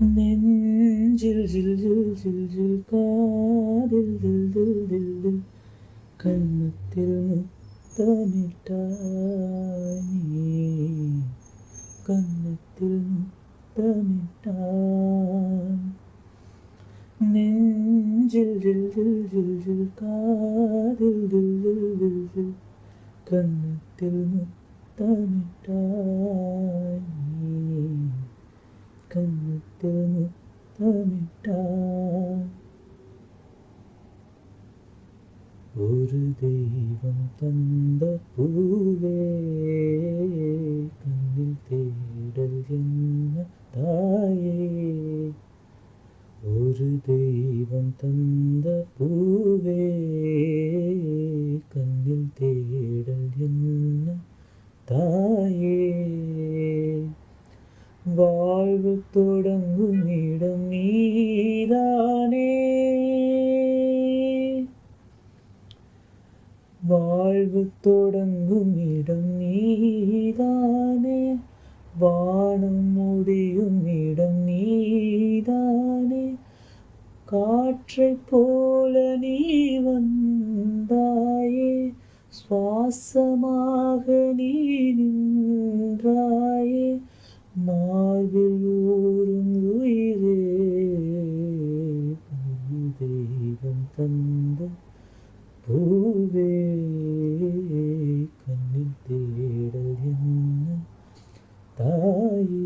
நெஞ்சில் ஜில் ஜில் ஜில் ஜில் காதில் தில் தில் தில் தில் கன்னத்தில் முத்தமிட்டாய் நீ கன்னத்தில் முத்தமிட்டாய் நெஞ்சில் ஜில் ஜில் ஜில் ஜில் காதில் தில் தில் தில் தில் கன்னத்தில் முத்தமிட்டாய் நீ கன்னத்தில் முத்தமிட்டாய் ஒரு தெய்வம் தந்த பூவே கண்ணில் தேடல் என்ன தாயே ஒரு தெய்வம் தந்த பூவே கண்ணில் தேடல் என்ன தாயே வாழ்வு தொடங்கும் இடம் நீதானே வாழ்வு தொடங்கும் இடம் நீதானே வானம் முடியும் இடம் நீதானே காற்றைப் போல நீ வந்தாயே சுவாசமாக நீ நின்றாயே மார்பில் ஊறும் உயிரே ஒரு தெய்வம் தந்த பூவே கண்ணில் தேடல் என்ன தாயே